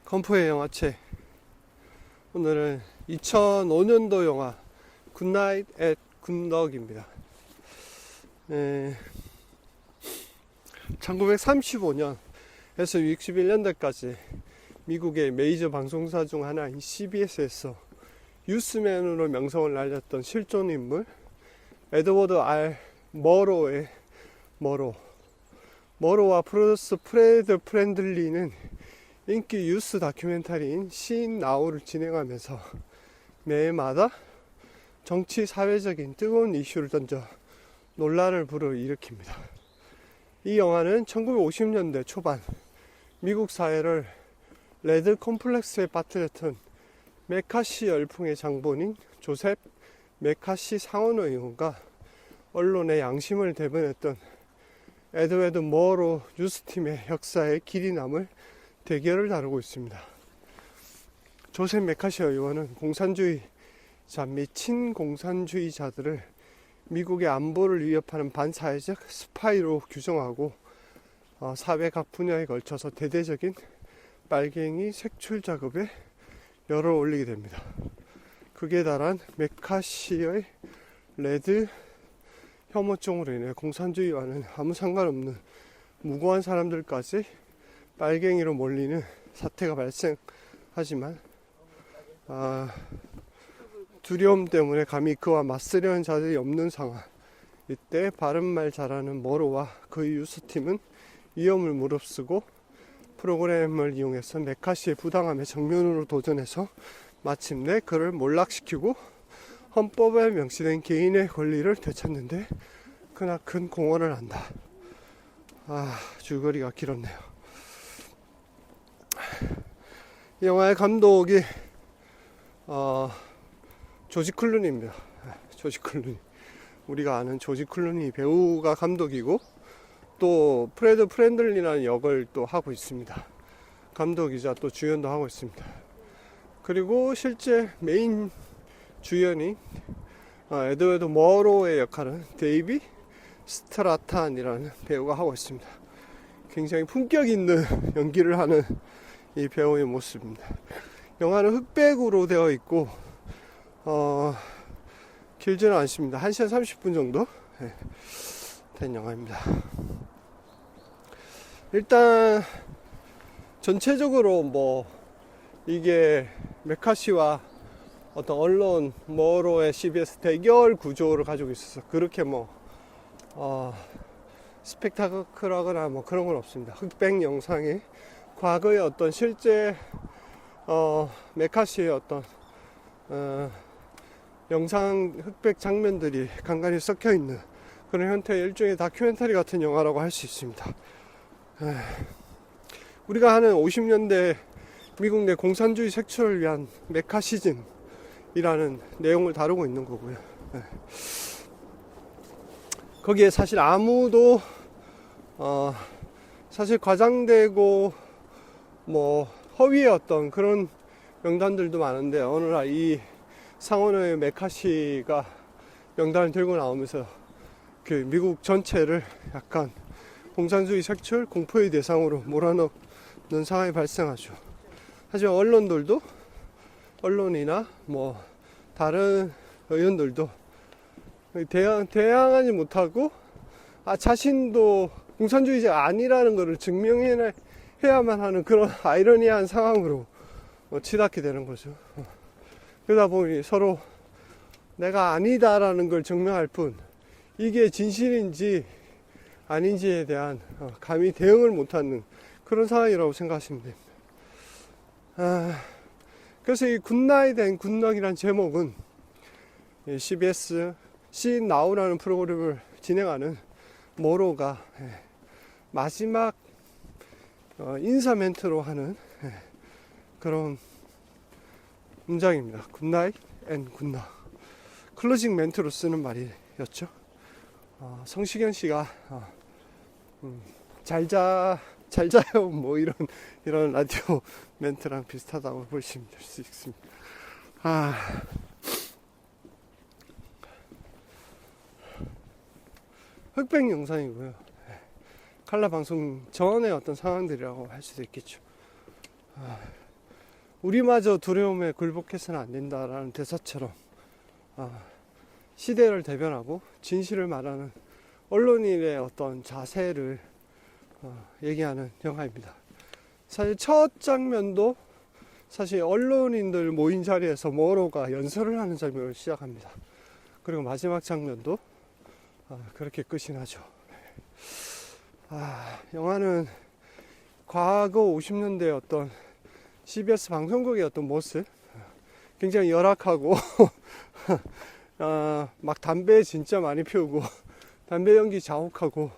컴프의 영화책. 오늘은 2005년도 영화 굿나잇 앳 굿럭입니다. 1935년에서 61년대까지 미국의 메이저 방송사 중 하나인 CBS에서 뉴스맨으로 명성을 날렸던 실존 인물 에드워드 R. 머로의 머로와 프로듀서 프레드 프렌들리는 인기 뉴스 다큐멘터리인 시인 나우를 진행하면서 매해마다 정치 사회적인 뜨거운 이슈를 던져 논란을 불어일으킵니다. 이 영화는 1950년대 초반 미국 사회를 레드 컴플렉스에 빠뜨렸던 메카시 열풍의 장본인 조셉 메카시 상원의원과 언론의 양심을 대변했던 에드워드 머로 뉴스팀의 역사에 길이 남을 대결을 다루고 있습니다. 조셉 메카시 의원은 공산주의자 및 친공산주의자들을 미국의 안보를 위협하는 반사회적 스파이로 규정하고 사회 각 분야에 걸쳐서 대대적인 빨갱이 색출 작업에 열을 올리게 됩니다. 극에 달한 메카시의 레드 혐오증으로 인해 공산주의와는 아무 상관없는 무고한 사람들까지 빨갱이로 몰리는 사태가 발생하지만 두려움 때문에 감히 그와 맞서려는 자들이 없는 상황. 이때 바른말 잘하는 머로와 그의 유수팀은 위험을 무릅쓰고 프로그램을 이용해서 메카시의 부당함에 정면으로 도전해서 마침내 그를 몰락시키고 헌법에 명시된 개인의 권리를 되찾는데 크나큰 공헌을 한다. 줄거리가 길었네요. 이 영화의 감독이 조지 클루니입니다. 조지 클루니. 우리가 아는 조지 클루니 배우가 감독이고 또 프레드 프렌들리라는 역을 또 하고 있습니다. 감독이자 또 주연도 하고 있습니다. 그리고 실제 메인 주연이 에드워드 머로의 역할은 데이비 스트라탄이라는 배우가 하고 있습니다. 굉장히 품격 있는 연기를 하는 이 배우의 모습입니다. 영화는 흑백으로 되어 있고 길지는 않습니다. 1시간 30분 정도 된 영화입니다. 일단 전체적으로 이게 메카시와 어떤 언론 머로의 CBS 대결 구조를 가지고 있어서 그렇게 스펙타클하거나 그런 건 없습니다. 흑백 영상이 과거의 어떤 실제 메카시의 어떤 영상 흑백 장면들이 간간히 섞여 있는 그런 형태의 일종의 다큐멘터리 같은 영화라고 할 수 있습니다. 우리가 하는 50년대 미국 내 공산주의 색출을 위한 메카시즘이라는 내용을 다루고 있는 거고요. 거기에 사실 아무도 사실 과장되고 허위의 어떤 그런 명단들도 많은데 어느 날 이 상원의 메카시가 명단을 들고 나오면서 그 미국 전체를 약간 공산주의 색출 공포의 대상으로 몰아넣는 상황이 발생하죠. 하지만 언론이나 다른 의원들도 대항하지 못하고 자신도 공산주의자가 아니라는 것을 증명해야만 하는 그런 아이러니한 상황으로 치닫게 되는 거죠. 그러다 보니 서로 내가 아니다라는 걸 증명할 뿐 이게 진실인지 아닌지에 대한 감히 대응을 못하는 그런 상황이라고 생각하시면 됩니다. 그래서 이 굿나잇 앤 굿럭이라는 제목은 CBS 시인 나우라는 프로그램을 진행하는 머로가 마지막 인사 멘트로 하는 그런 문장입니다. 굿나잇 앤 굿럭. 클로징 멘트로 쓰는 말이었죠. 성시경 씨가 잘자요 이런 라디오 멘트랑 비슷하다고 보시면 될 수 있습니다. 흑백 영상이고요. 칼라 방송 전의 어떤 상황들이라고 할 수도 있겠죠. 우리마저 두려움에 굴복해서는 안 된다라는 대사처럼 시대를 대변하고 진실을 말하는 언론인의 어떤 자세를 얘기하는 영화입니다. 사실 첫 장면도 사실 언론인들 모인 자리에서 모로가 연설을 하는 장면으로 시작합니다. 그리고 마지막 장면도 그렇게 끝이 나죠. 영화는 과거 50년대 어떤 CBS 방송국의 어떤 모습, 굉장히 열악하고 막 담배 진짜 많이 피우고 담배 연기 자욱하고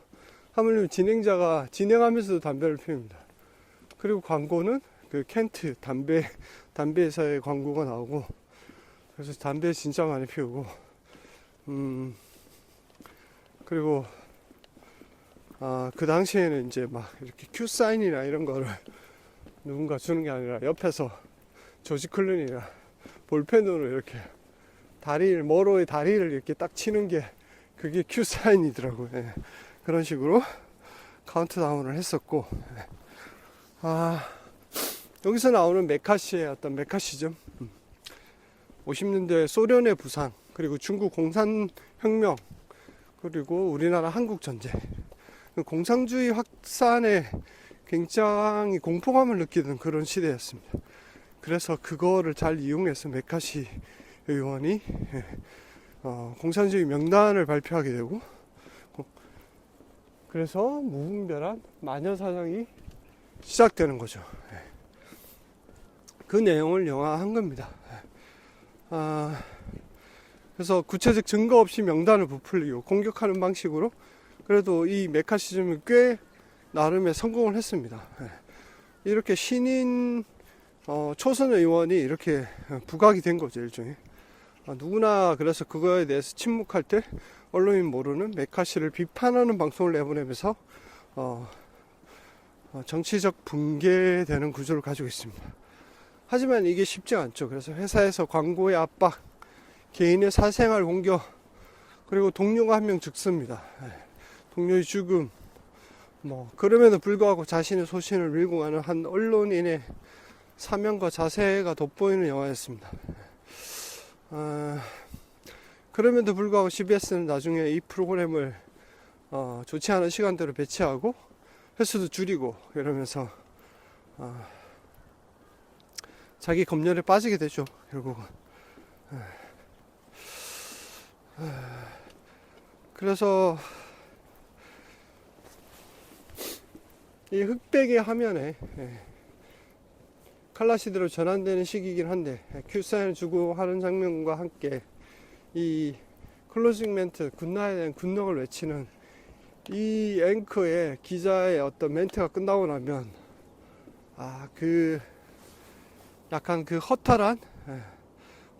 하물며 진행자가 진행하면서도 담배를 피웁니다. 그리고 광고는 그 켄트 담배 회사의 광고가 나오고, 그래서 담배 진짜 많이 피우고 그리고 그 당시에는 이제 막 이렇게 큐 사인이나 이런 거를 누군가 주는 게 아니라 옆에서 조지 클루니가 볼펜으로 이렇게 모로의 다리를 이렇게 딱 치는 게 그게 큐 사인이더라고요. 예. 그런 식으로 카운트다운을 했었고, 여기서 나오는 메카시의 어떤 메카시즘, 50년대 소련의 부상, 그리고 중국 공산혁명, 그리고 우리나라 한국전쟁, 공산주의 확산에 굉장히 공포감을 느끼는 그런 시대였습니다. 그래서 그거를 잘 이용해서 메카시 의원이 공산주의 명단을 발표하게 되고, 그래서 무분별한 마녀사냥이 시작되는 거죠. 그 내용을 영화한 겁니다. 그래서 구체적 증거 없이 명단을 부풀리고 공격하는 방식으로 그래도 이 메카시즘이 꽤 나름의 성공을 했습니다. 이렇게 신인 초선 의원이 이렇게 부각이 된 거죠, 일종의. 누구나 그래서 그거에 대해서 침묵할 때 언론인 모르는 메카시를 비판하는 방송을 내보내면서 정치적 붕괴되는 구조를 가지고 있습니다. 하지만 이게 쉽지 않죠. 그래서 회사에서 광고의 압박, 개인의 사생활 공격, 그리고 동료가 한 명 죽습니다. 동료의 죽음, 그럼에도 불구하고 자신의 소신을 밀고 가는 한 언론인의 사명과 자세가 돋보이는 영화였습니다. 그럼에도 불구하고 CBS는 나중에 이 프로그램을 좋지 않은 시간대로 배치하고 횟수도 줄이고 이러면서 자기 검열에 빠지게 되죠, 결국은. 그래서 이 흑백의 화면에 칼라시대로 전환되는 시기이긴 한데 큐사인을 주고 하는 장면과 함께 이 클로징 멘트, 굿나잇에 대한 굿럭을 외치는 이 앵커의 기자의 어떤 멘트가 끝나고 나면 약간 그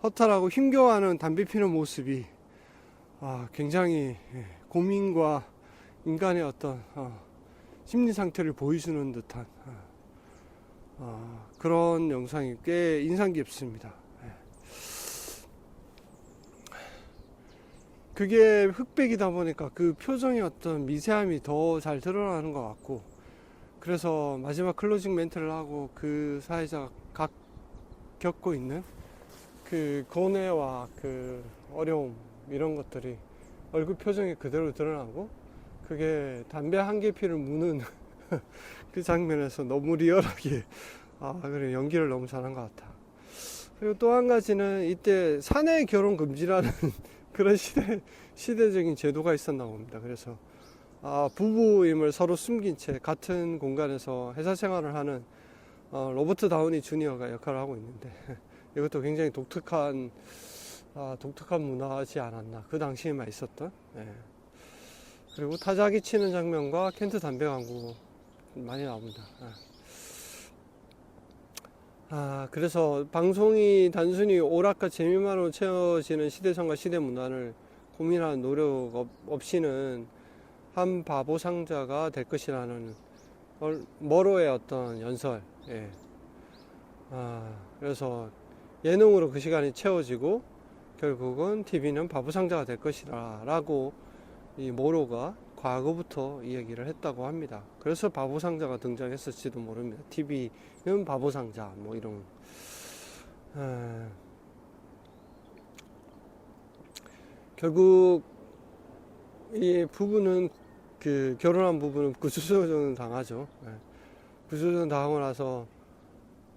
허탈하고 힘겨워하는 담배 피는 모습이 굉장히 고민과 인간의 어떤 심리 상태를 보여주는 듯한 그런 영상이 꽤 인상 깊습니다. 그게 흑백이다 보니까 그 표정의 어떤 미세함이 더 잘 드러나는 것 같고, 그래서 마지막 클로징 멘트를 하고 그 사회자가 겪고 있는 그 고뇌와 그 어려움, 이런 것들이 얼굴 표정에 그대로 드러나고, 그게 담배 한 개 피를 무는 그 장면에서 너무 리얼하게 그래, 연기를 너무 잘한 것 같아. 그리고 또 한 가지는 이때 사내 결혼 금지라는 그런 시대적인 제도가 있었나 봅니다. 그래서 부부임을 서로 숨긴 채 같은 공간에서 회사 생활을 하는 로버트 다우니 주니어가 역할을 하고 있는데, 이것도 굉장히 독특한 문화지 않았나, 그 당시에만 있었던. 그리고 타자기 치는 장면과 켄트 담배 광고 많이 나옵니다. 그래서 방송이 단순히 오락과 재미만으로 채워지는 시대성과 시대 문화를 고민하는 노력 없이는 한 바보 상자가 될 것이라는 머로의 어떤 연설. 그래서 예능으로 그 시간이 채워지고 결국은 TV는 바보 상자가 될 것이라 라고 이 모로가 과거부터 이야기를 했다고 합니다. 그래서 바보 상자가 등장했을지도 모릅니다. TV는 바보 상자, 이런. 결국 이 부부는 결혼한 부부는 구치소년 당하죠. 구치소년 당하고 나서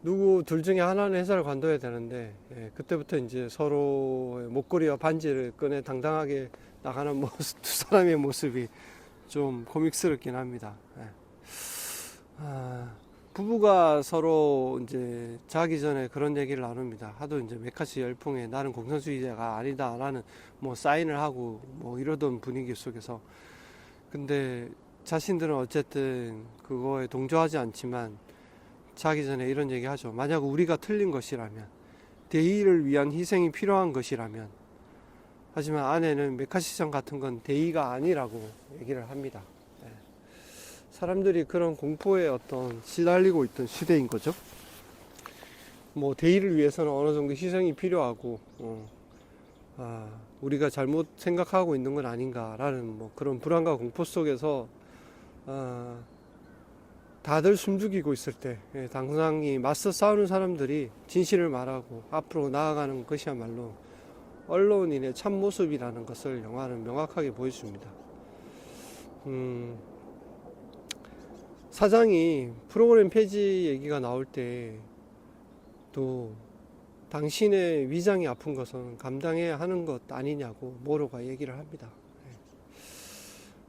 누구 둘 중에 하나는 회사를 관둬야 되는데, 그때부터 이제 서로의 목걸이와 반지를 꺼내 당당하게 나가는 모습, 두 사람의 모습이 좀 코믹스럽긴 합니다. 부부가 서로 이제 자기 전에 그런 얘기를 나눕니다. 하도 이제 메카시 열풍에 나는 공산주의자가 아니다라는 뭐 사인을 하고 뭐 이러던 분위기 속에서, 근데 자신들은 어쨌든 그거에 동조하지 않지만 자기 전에 이런 얘기 하죠. 만약 우리가 틀린 것이라면, 대의를 위한 희생이 필요한 것이라면, 하지만 아내는 메카시전 같은 건 대의가 아니라고 얘기를 합니다. 사람들이 그런 공포에 시달리고 있던 시대인 거죠. 뭐 대의를 위해서는 어느 정도 희생이 필요하고, 우리가 잘못 생각하고 있는 건 아닌가라는 뭐 그런 불안과 공포 속에서 다들 숨죽이고 있을 때, 당당히 맞서 싸우는 사람들이 진실을 말하고 앞으로 나아가는 것이야말로 언론인의 참모습이라는 것을 영화는 명확하게 보여줍니다. 사장이 프로그램 폐지 얘기가 나올 때도 당신의 위장이 아픈 것은 감당해야 하는 것 아니냐고 모로가 얘기를 합니다.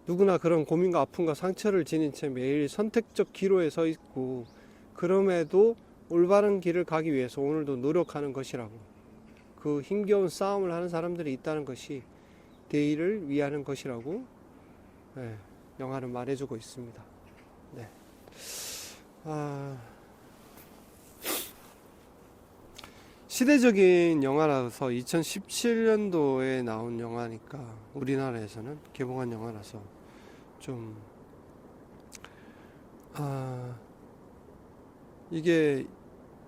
누구나 그런 고민과 아픔과 상처를 지닌 채 매일 선택적 기로에 서 있고, 그럼에도 올바른 길을 가기 위해서 오늘도 노력하는 것이라고, 그 힘겨운 싸움을 하는 사람들이 있다는 것이 대의를 위하는 것이라고 영화는 말해주고 있습니다. 네. 시대적인 영화라서 2017년도에 나온 영화니까, 우리나라에서는 개봉한 영화라서 좀 이게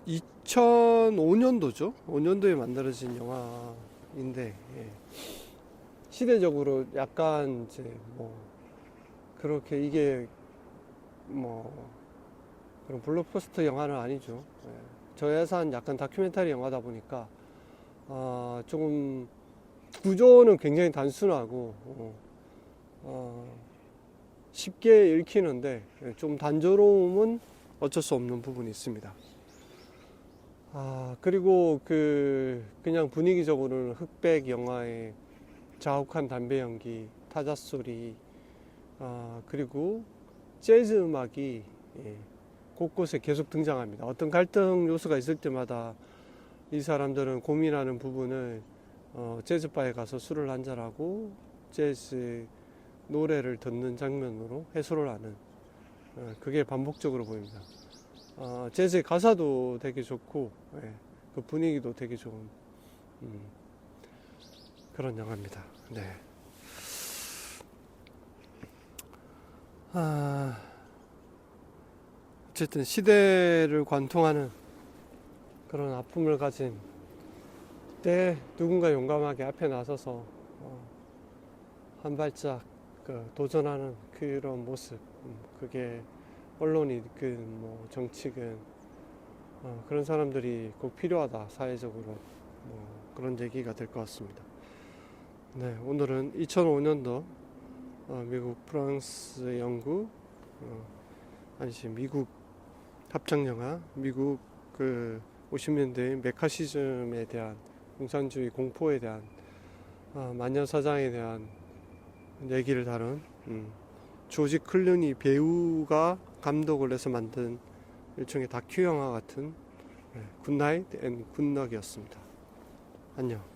2005년도죠. 5년도에 만들어진 영화인데, 시대적으로 약간 이제 뭐 그렇게 이게 뭐 그런 블록버스터 영화는 아니죠. 저예산 약간 다큐멘터리 영화다 보니까 조금 구조는 굉장히 단순하고 쉽게 읽히는데 좀 단조로움은 어쩔 수 없는 부분이 있습니다. 그리고 그냥 분위기적으로는 흑백 영화의 자욱한 담배 연기, 타자 소리, 그리고 재즈 음악이 곳곳에 계속 등장합니다. 어떤 갈등 요소가 있을 때마다 이 사람들은 고민하는 부분을 재즈바에 가서 술을 한잔하고 재즈 노래를 듣는 장면으로 해소를 하는, 그게 반복적으로 보입니다. 재즈의 가사도 되게 좋고, 그 분위기도 되게 좋은 그런 영화입니다. 네. 어쨌든 시대를 관통하는 그런 아픔을 가진 때 누군가 용감하게 앞에 나서서 한 발짝 도전하는 그런 모습, 그게 언론이든 뭐 정치든 그런 사람들이 꼭 필요하다, 사회적으로 뭐 그런 얘기가 될 것 같습니다. 네, 오늘은 2005년도 미국, 프랑스, 영국, 미국 합창영화, 미국 50년대의 메카시즘에 대한, 공산주의 공포에 대한, 만년사장에 대한 얘기를 다룬 조지 클루니 배우가 감독을 해서 만든 일종의 다큐 영화 같은 굿나잇 앤 굿럭이었습니다. 안녕.